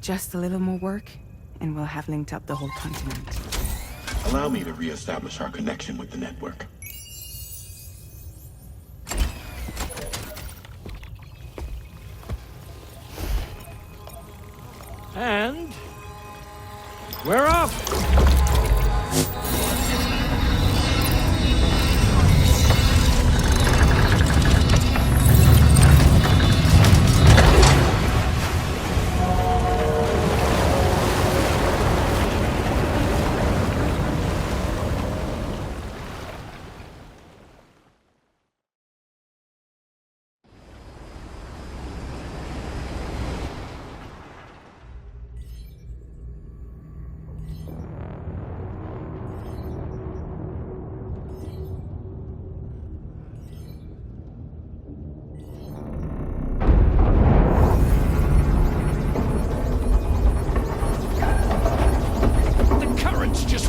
Just a little more work, and we'll have linked up the whole continent. Allow me to re-establish our connection with the network. And we're off!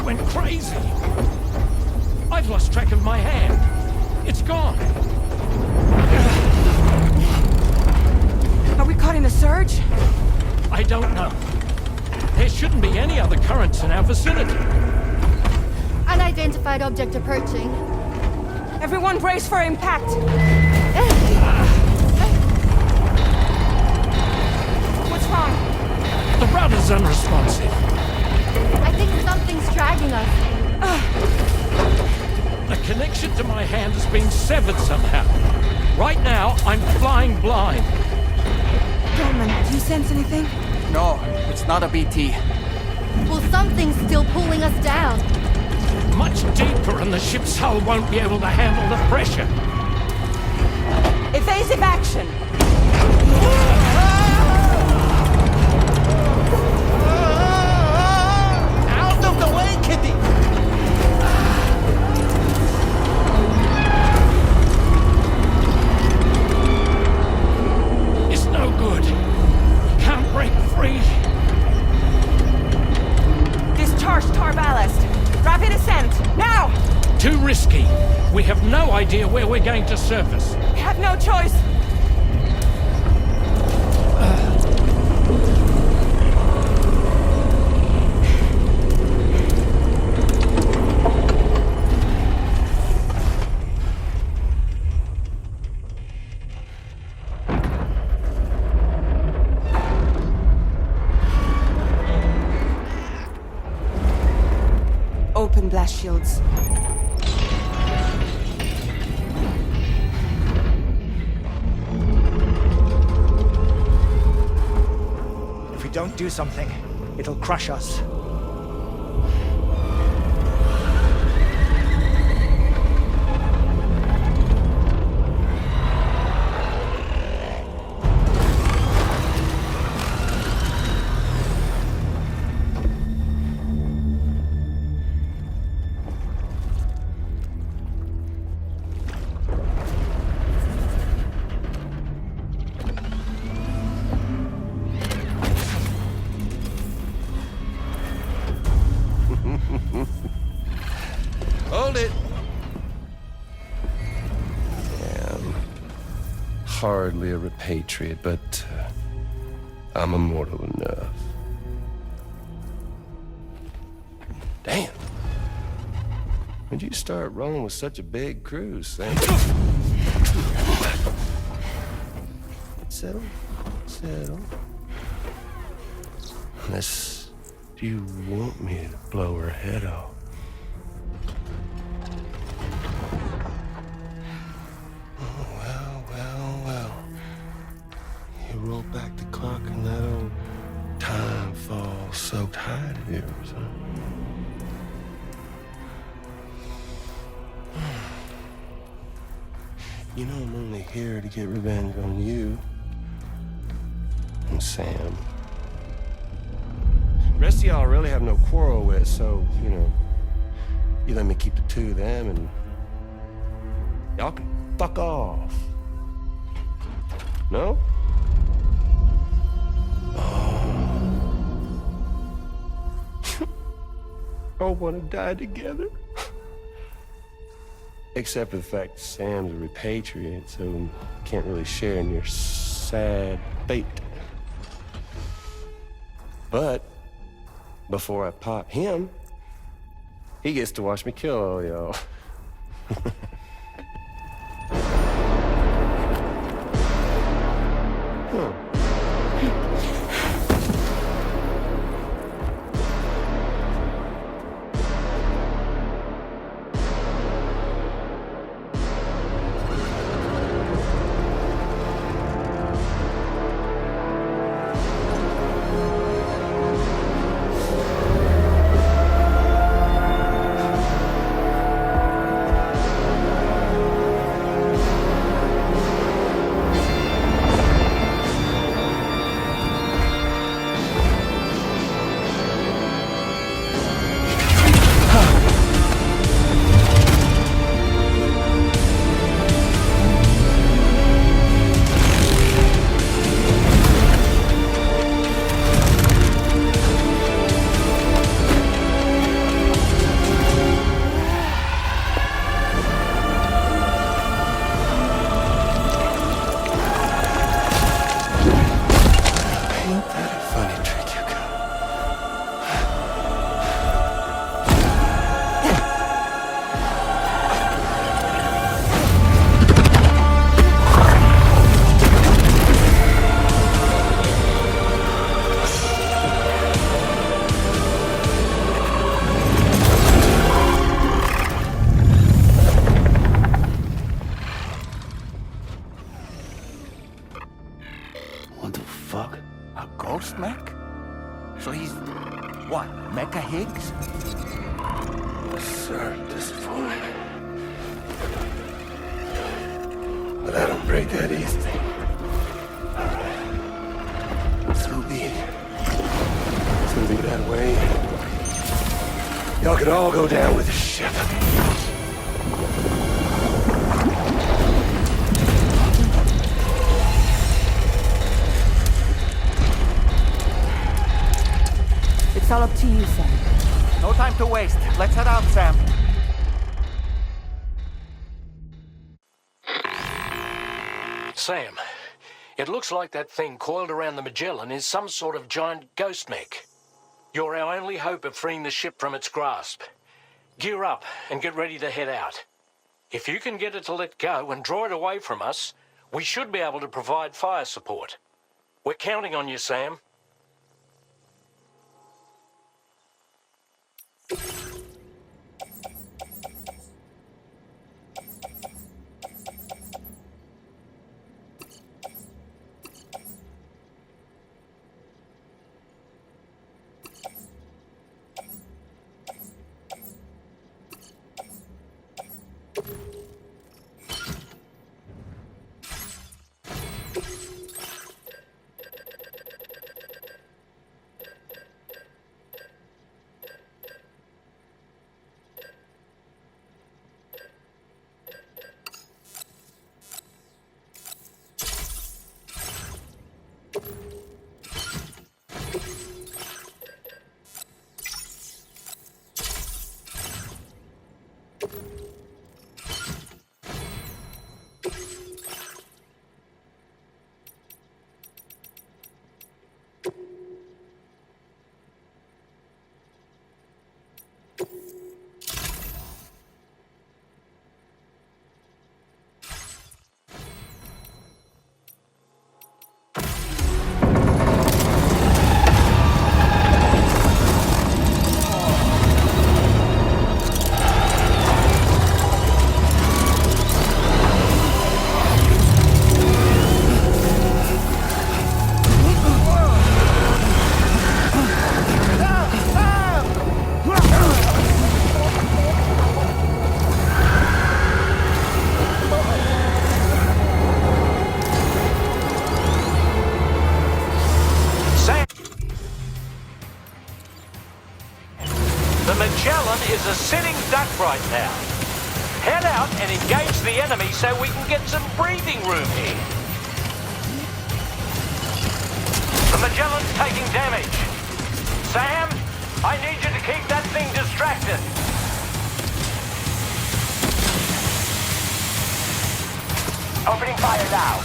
Went crazy. I've lost track of my hand. It's gone. Are we caught in a surge? I don't know. There shouldn't be any other currents in our vicinity. Unidentified object approaching. Everyone brace for impact. What's wrong? The rudder's unresponsive. I think something's dragging us. The connection to my hand has been severed somehow. Right now, I'm flying blind. Dorman, do you sense anything? No, it's not a BT. Well, something's still pulling us down. Much deeper, and the ship's hull won't be able to handle the pressure. Evasive action! Out of the way, Kitty! It's no good. Can't break free. Discharge tar ballast. Rapid ascent, now! Too risky. We have no idea where we're going to surface. We have no choice. Open blast shields. If we don't do something, it'll crush us. Hold it! I'm hardly a repatriate, but I'm immortal enough. Damn! When'd you start rolling with such a big crew, Sam? Settle. Unless you want me to blow her head off. Well. You roll back the clock and that old time fall soaked hide of yours, huh? You know I'm only here to get revenge on you and Sam. The rest of y'all I really have no quarrel with, so, you let me keep the two of them and y'all can fuck off. No? All want to die together. Except for the fact that Sam's a repatriate, so can't really share in your sad fate. But before I pop him, he gets to watch me kill all y'all. What the fuck? A ghost mech? So he's... what, Mecha Higgs? Sorry to disappoint. But I don't break that easy. So be it. It's gonna be that way. Y'all could all go down with the ship. It's all up to you, Sam. No time to waste. Let's head out, Sam. Sam, it looks like that thing coiled around the Magellan is some sort of giant ghost mech. You're our only hope of freeing the ship from its grasp. Gear up and get ready to head out. If you can get it to let go and draw it away from us, we should be able to provide fire support. We're counting on you, Sam. The Magellan is a sitting duck right now. Head out and engage the enemy so we can get some breathing room here. The Magellan's taking damage. Sam, I need you to keep that thing distracted. Opening fire now.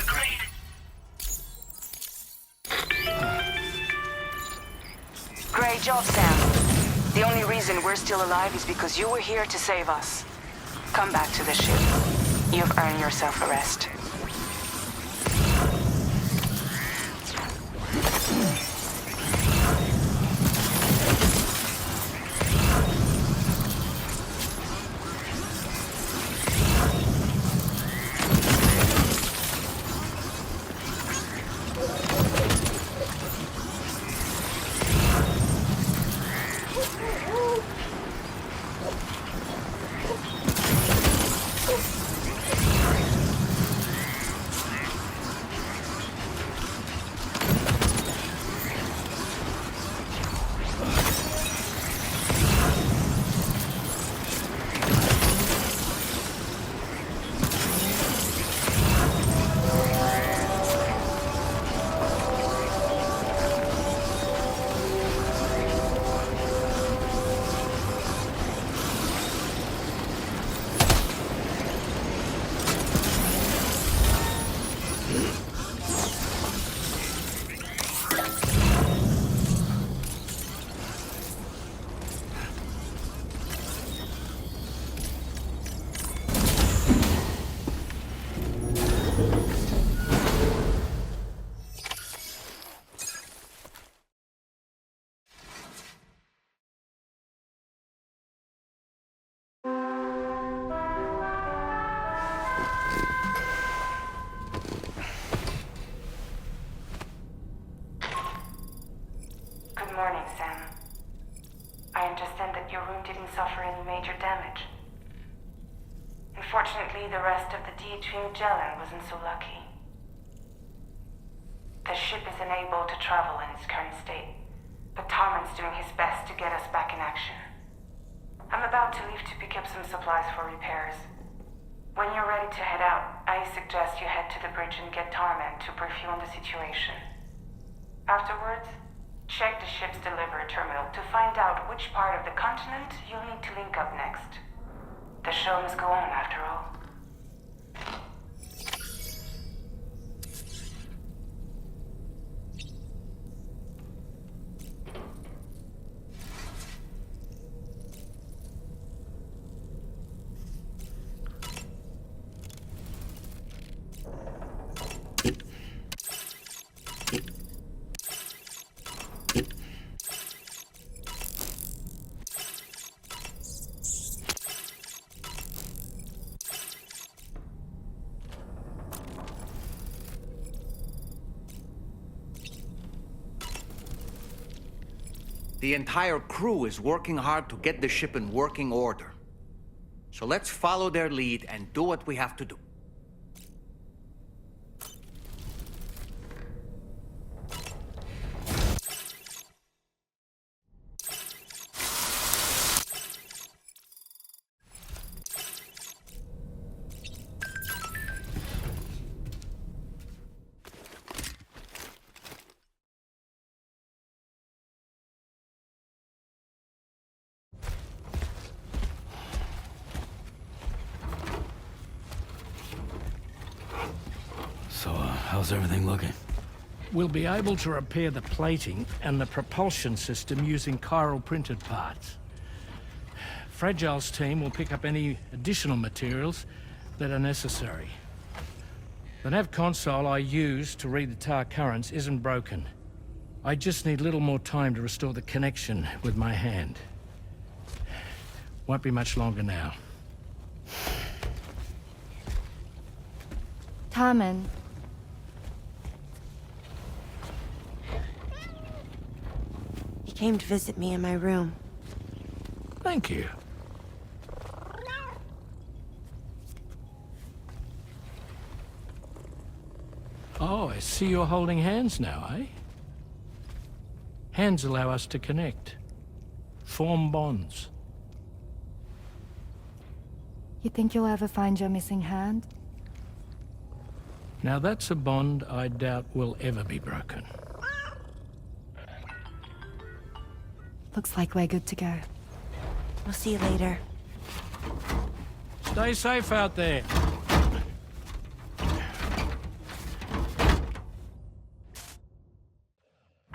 Agreed. Great job, Sam. The only reason we're still alive is because you were here to save us. Come back to the ship. You've earned yourself a rest. Good morning, Sam. I understand that your room didn't suffer any major damage. Unfortunately, the rest of the DH Magellan wasn't so lucky. The ship is unable to travel in its current state, but Tarman's doing his best to get us back in action. I'm about to leave to pick up some supplies for repairs. When you're ready to head out, I suggest you head to the bridge and get Tarman to brief you on the situation. Afterwards, check the ship's delivery terminal to find out which part of the continent you'll need to link up next. The show must go on, after all. The entire crew is working hard to get the ship in working order. So let's follow their lead and do what we have to do. So, how's everything looking? We'll be able to repair the plating and the propulsion system using chiral printed parts. Fragile's team will pick up any additional materials that are necessary. The nav console I use to read the tower currents isn't broken. I just need a little more time to restore the connection with my hand. Won't be much longer now. Tarman. He came to visit me in my room. Thank you. Oh, I see you're holding hands now, eh? Hands allow us to connect. Form bonds. You think you'll ever find your missing hand? Now that's a bond I doubt will ever be broken. Looks like we're good to go. We'll see you later. Stay safe out there.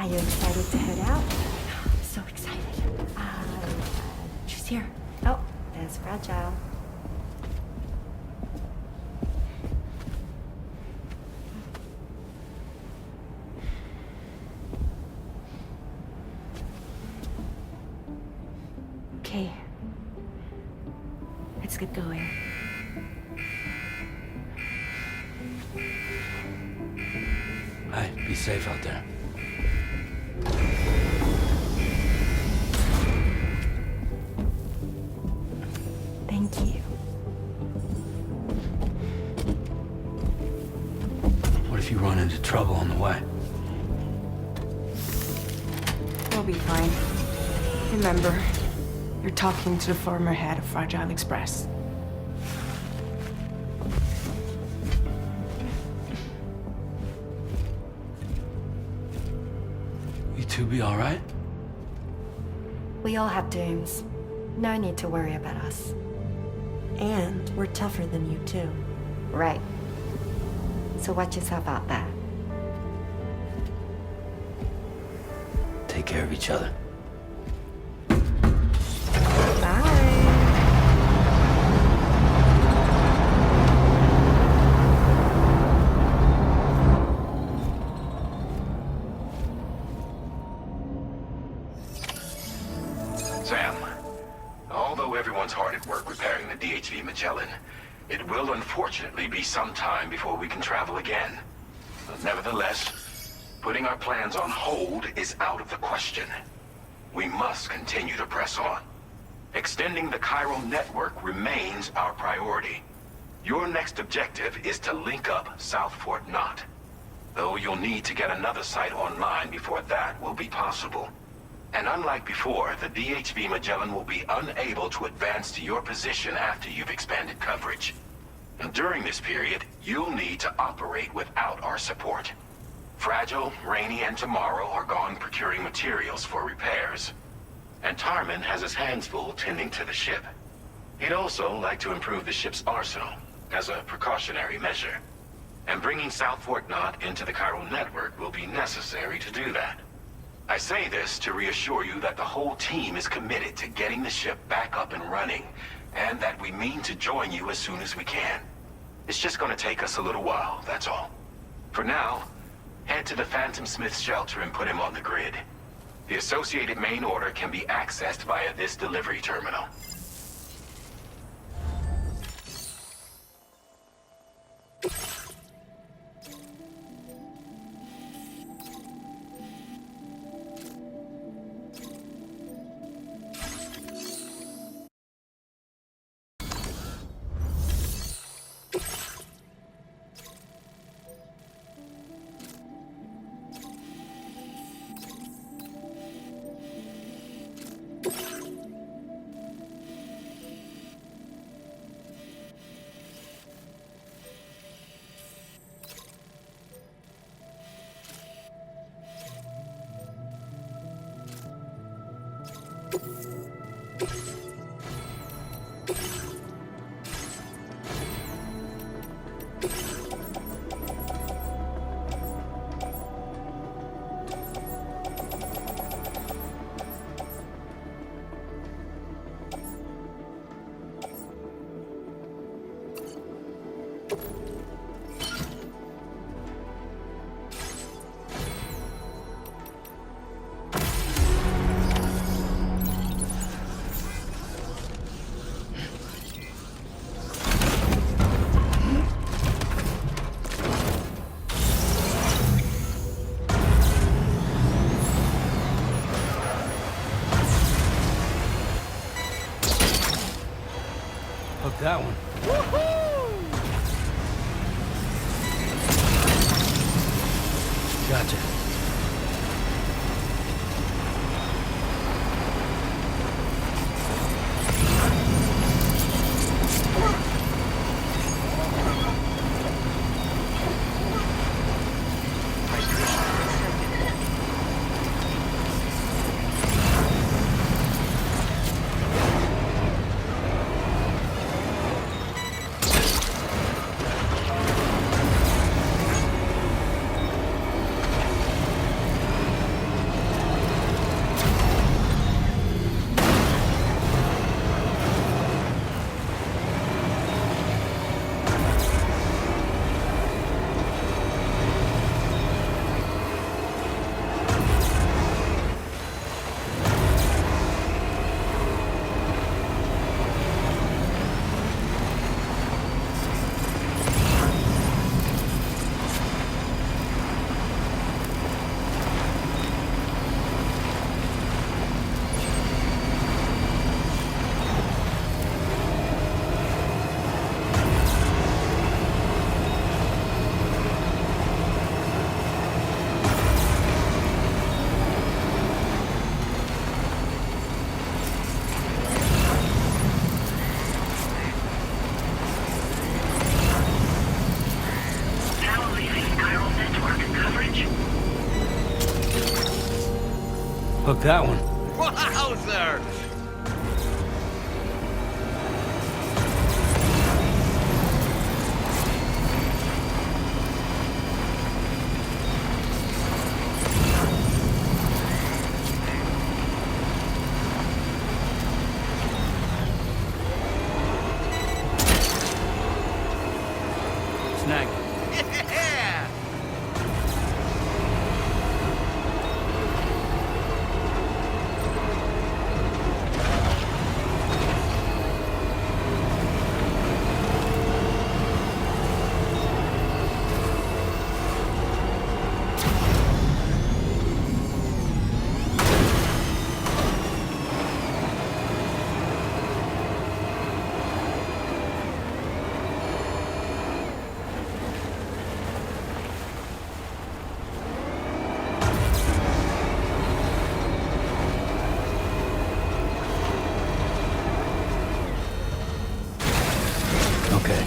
Are you excited to head out? So excited. She's here. Oh, there's Fragile. Okay. Let's get going. Hey, be safe out there. Thank you. What if you run into trouble on the way? We'll be fine. Remember, you're talking to the former head of Fragile Express. You two be all right? We all have dooms. No need to worry about us. And we're tougher than you, too. Right. So watch yourself out there. Take care of each other. Sam, although everyone's hard at work repairing the DHV Magellan, it will unfortunately be some time before we can travel again. Nevertheless, putting our plans on hold is out of the question. We must continue to press on. Extending the chiral network remains our priority. Your next objective is to link up South Fort Knot. Though you'll need to get another site online before that will be possible. And unlike before, the DHV Magellan will be unable to advance to your position after you've expanded coverage. And during this period, you'll need to operate without our support. Fragile, Rainy, and Tomorrow are gone procuring materials for repairs. And Tarman has his hands full tending to the ship. He'd also like to improve the ship's arsenal, as a precautionary measure. And bringing South Fort Knot into the chiral network will be necessary to do that. I say this to reassure you that the whole team is committed to getting the ship back up and running, and that we mean to join you as soon as we can. It's just gonna take us a little while, that's all. For now, head to the Phantom Smith's shelter and put him on the grid. The associated main order can be accessed via this delivery terminal. Hook that one. Gotcha. Hook that one. Wowzer! Snag. Yeah! Okay.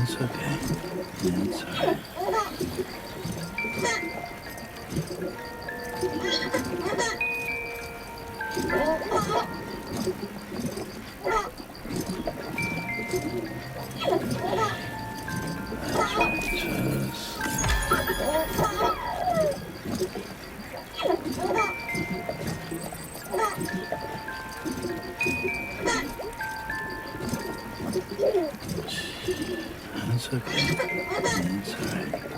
It's okay. It's alright. It's okay. It's alright.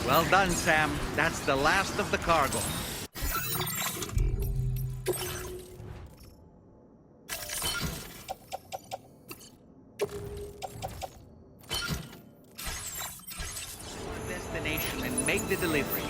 Well done, Sam. That's the last of the cargo. Destination and make the delivery.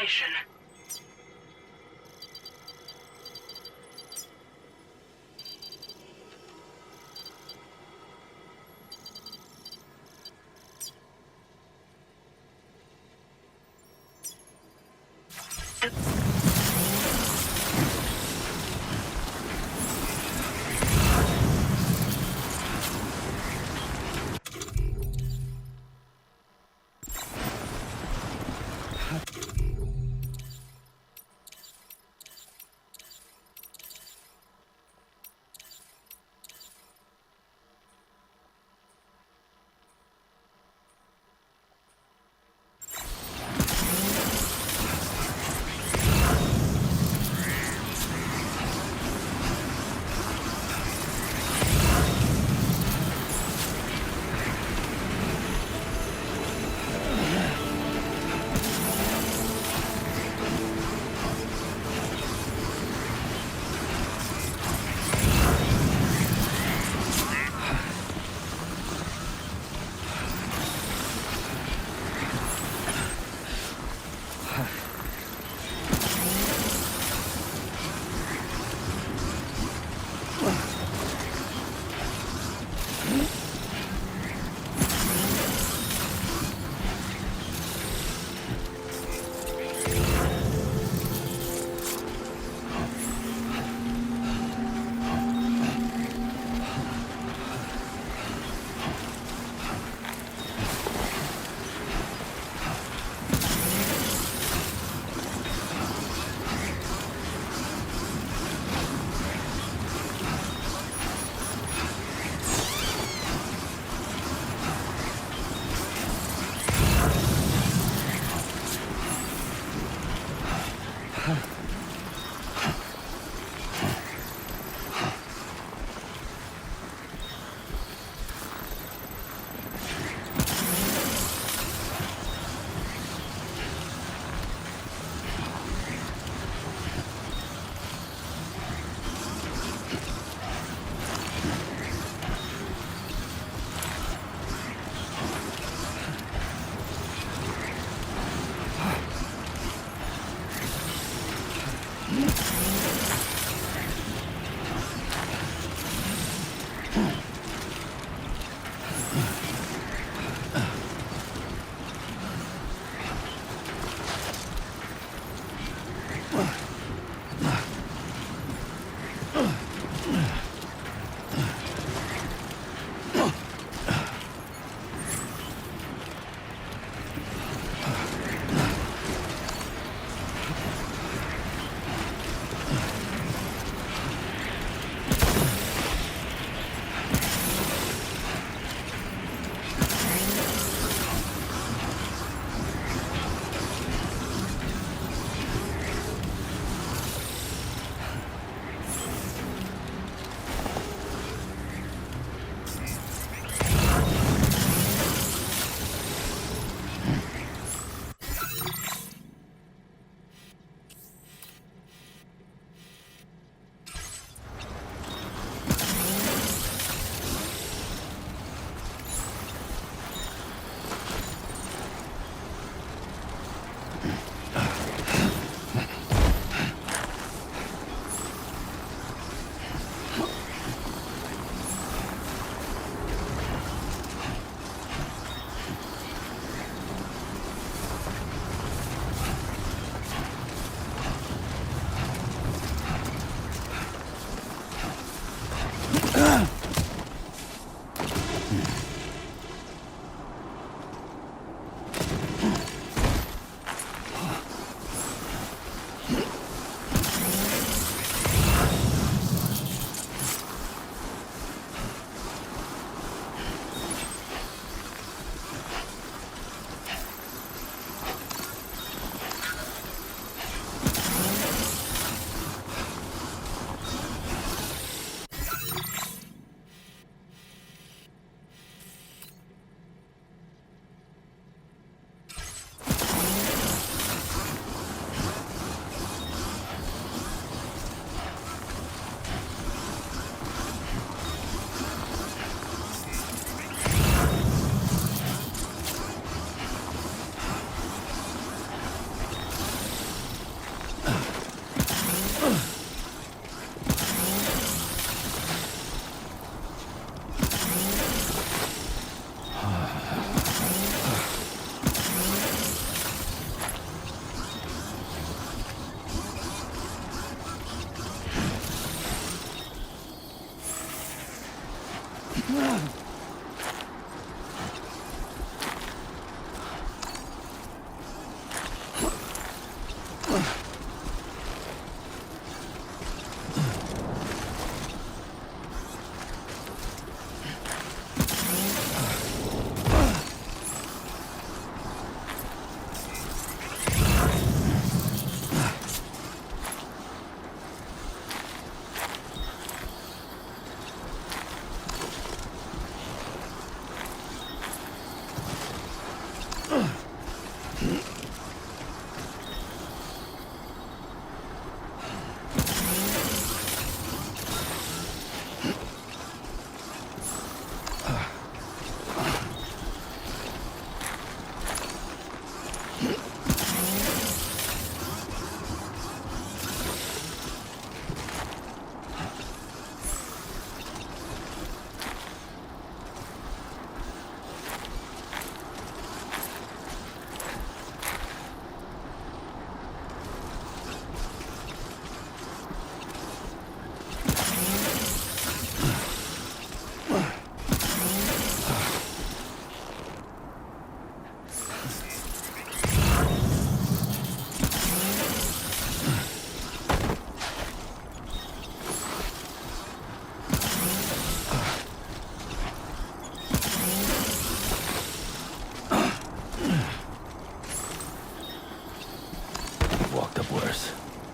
station.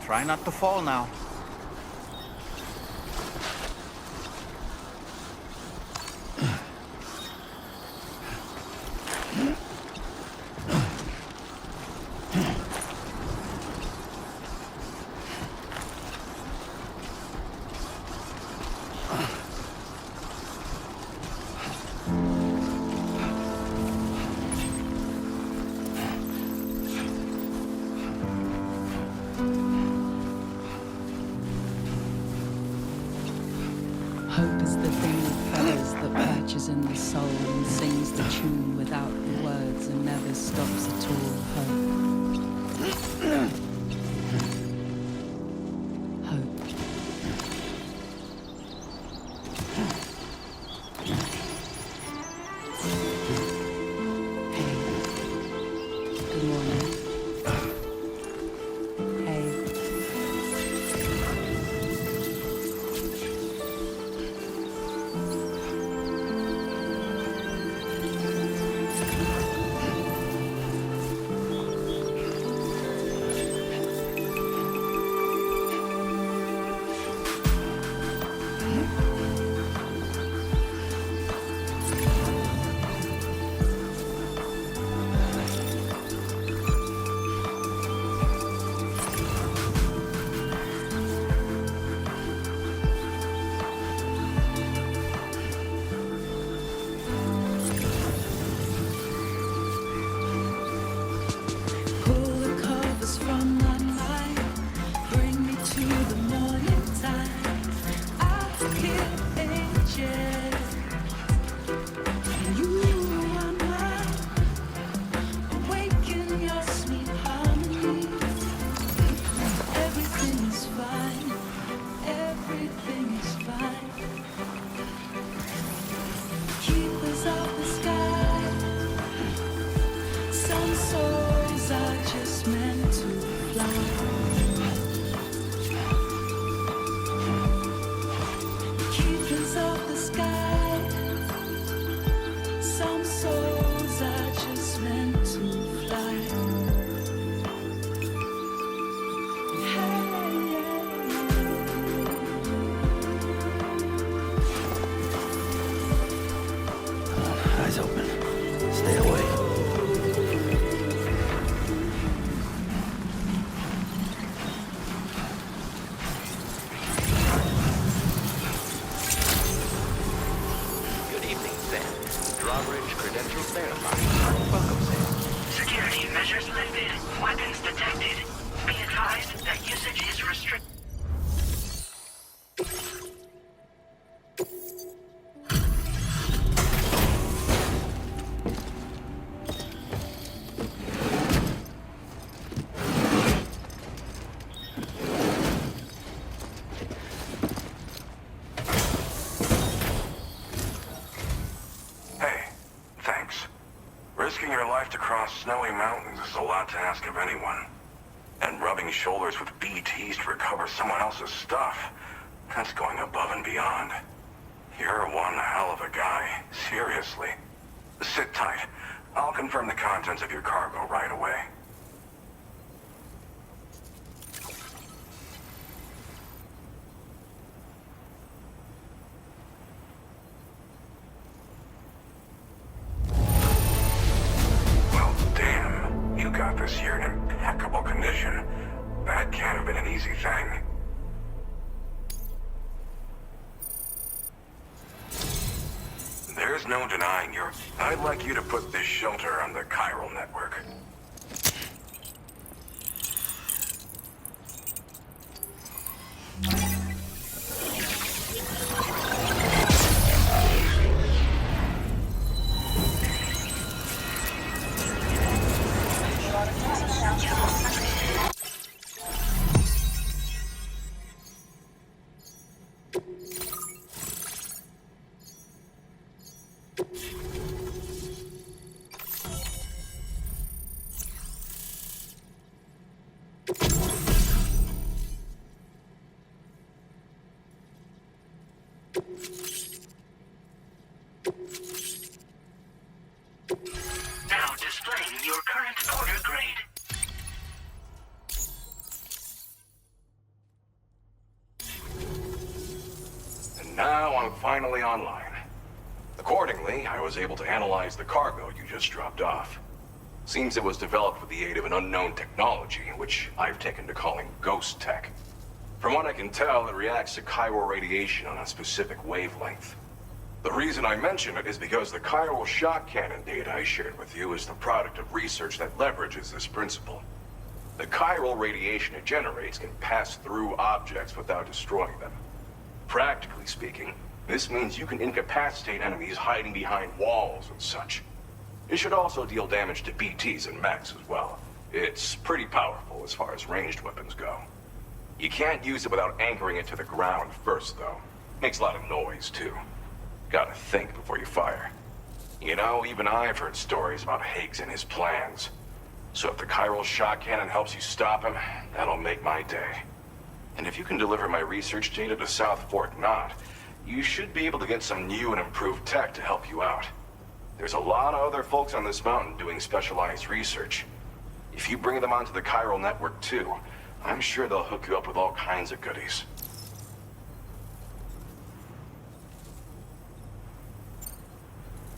Try not to fall now. Hope is the thing with feathers that perches in the soul and sings the tune without the words and never stops at all. Hope. Hope. Hey. Good morning. Hey. Pull the covers from my mind, bring me to the morning time. I'll kill angels, and you are mine. Awaken your sweet harmony. Everything is fine, everything is fine. Keepers of the sky, some souls are just meant to fly. Keepers of the sky, some souls are just meant to fly. Eyes open. Stay away. Good evening, Sam. Drawbridge credentials verified. Welcome, Sam. Security measures lifted. Weapons detected. Be advised that usage is restricted. Hey, thanks. Risking your life to cross snowy mountains is a lot to ask of anyone. And rubbing shoulders with BTs to recover someone else's stuff, that's going above and beyond. You're one hell of a guy, seriously. Sit tight. I'll confirm the contents of your cargo right away. Well, damn. You got this here in impeccable condition. That can't have been an easy thing. There's no denying your... I'd like you to put this shelter on the chiral network. Now displaying your current order grade. finally online. Accordingly, I was able to analyze the cargo you just dropped off. Seems it was developed with the aid of an unknown technology, which I've taken to calling ghost tech. From what I can tell, it reacts to chiral radiation on a specific wavelength. The reason I mention it is because the chiral shock cannon data I shared with you is the product of research that leverages this principle. The chiral radiation it generates can pass through objects without destroying them. Practically speaking, this means you can incapacitate enemies hiding behind walls and such. It should also deal damage to BTs and mechs as well. It's pretty powerful as far as ranged weapons go. You can't use it without anchoring it to the ground first, though. Makes a lot of noise, too. Gotta think before you fire. You know, even I've heard stories about Higgs and his plans. So if the chiral shock cannon helps you stop him, that'll make my day. And if you can deliver my research data to South Fort Knot, you should be able to get some new and improved tech to help you out. There's a lot of other folks on this mountain doing specialized research. If you bring them onto the chiral network too, I'm sure they'll hook you up with all kinds of goodies.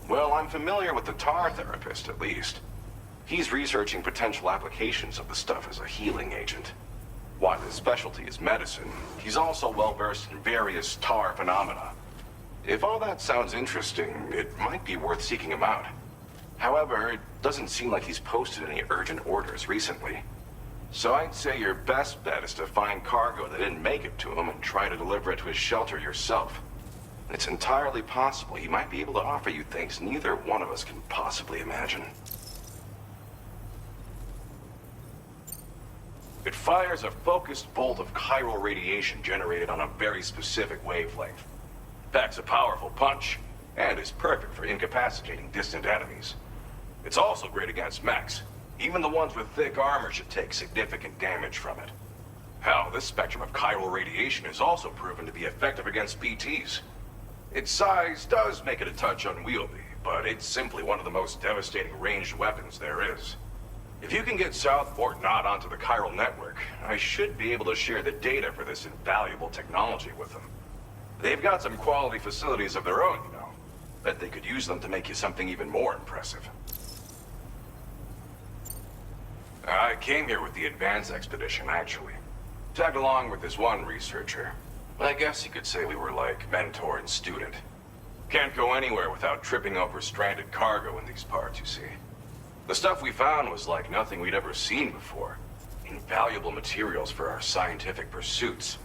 Well, I'm familiar with the tar therapist, at least. He's researching potential applications of the stuff as a healing agent. While his specialty is medicine, he's also well-versed in various tar phenomena. If all that sounds interesting, it might be worth seeking him out. However, it doesn't seem like he's posted any urgent orders recently. So I'd say your best bet is to find cargo that didn't make it to him and try to deliver it to his shelter yourself. It's entirely possible he might be able to offer you things neither one of us can possibly imagine. It fires a focused bolt of chiral radiation generated on a very specific wavelength. Packs a powerful punch, and is perfect for incapacitating distant enemies. It's also great against mechs. Even the ones with thick armor should take significant damage from it. Hell, this spectrum of chiral radiation is also proven to be effective against BTs. Its size does make it a touch unwieldy, but it's simply one of the most devastating ranged weapons there is. If you can get South Fort Knot onto the chiral network, I should be able to share the data for this invaluable technology with them. They've got some quality facilities of their own, you know. Bet they could use them to make you something even more impressive. I came here with the advance expedition, actually. Tagged along with this one researcher. I guess you could say we were like mentor and student. Can't go anywhere without tripping over stranded cargo in these parts, you see. The stuff we found was like nothing we'd ever seen before. Invaluable materials for our scientific pursuits.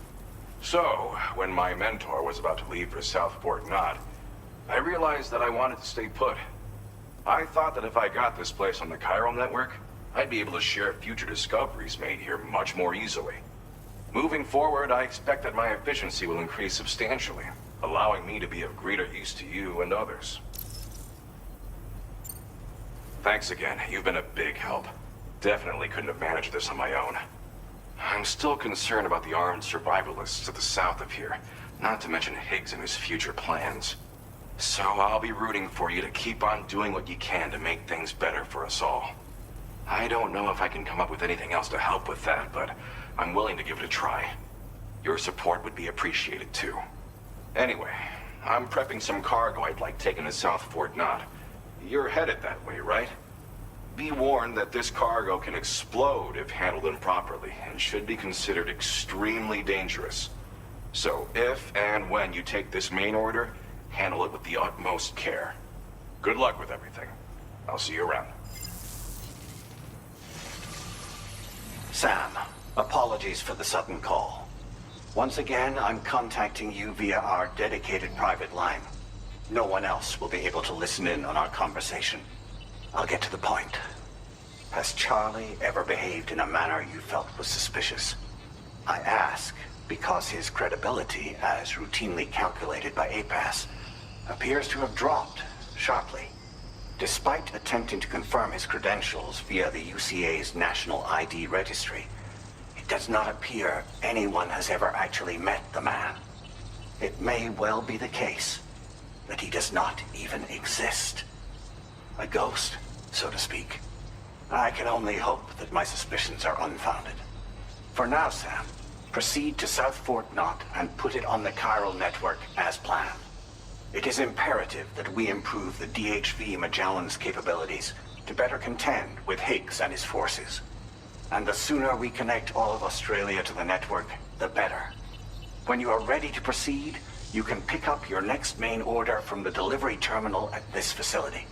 So, when my mentor was about to leave for South Fort Knot, I realized that I wanted to stay put. I thought that if I got this place on the chiral network, I'd be able to share future discoveries made here much more easily. Moving forward, I expect that my efficiency will increase substantially, allowing me to be of greater use to you and others. Thanks again. You've been a big help. Definitely couldn't have managed this on my own. I'm still concerned about the armed survivalists to the south of here, not to mention Higgs and his future plans. So I'll be rooting for you to keep on doing what you can to make things better for us all. I don't know if I can come up with anything else to help with that, but I'm willing to give it a try. Your support would be appreciated too. Anyway, I'm prepping some cargo I'd like taken to South Fort Knot. You're headed that way, right? Be warned that this cargo can explode if handled improperly, and should be considered extremely dangerous. So if and when you take this main order, handle it with the utmost care. Good luck with everything. I'll see you around. Sam, apologies for the sudden call. Once again, I'm contacting you via our dedicated private line. No one else will be able to listen in on our conversation. I'll get to the point. Has Charlie ever behaved in a manner you felt was suspicious? I ask because his credibility, as routinely calculated by APAS, appears to have dropped sharply. Despite attempting to confirm his credentials via the UCA's National ID Registry, it does not appear anyone has ever actually met the man. It may well be the case that he does not even exist. A ghost, so to speak. I can only hope that my suspicions are unfounded. For now, Sam, proceed to South Fort Knot and put it on the chiral network as planned. It is imperative that we improve the DHV Magellan's capabilities to better contend with Higgs and his forces. And the sooner we connect all of Australia to the network, the better. When you are ready to proceed, you can pick up your next main order from the delivery terminal at this facility.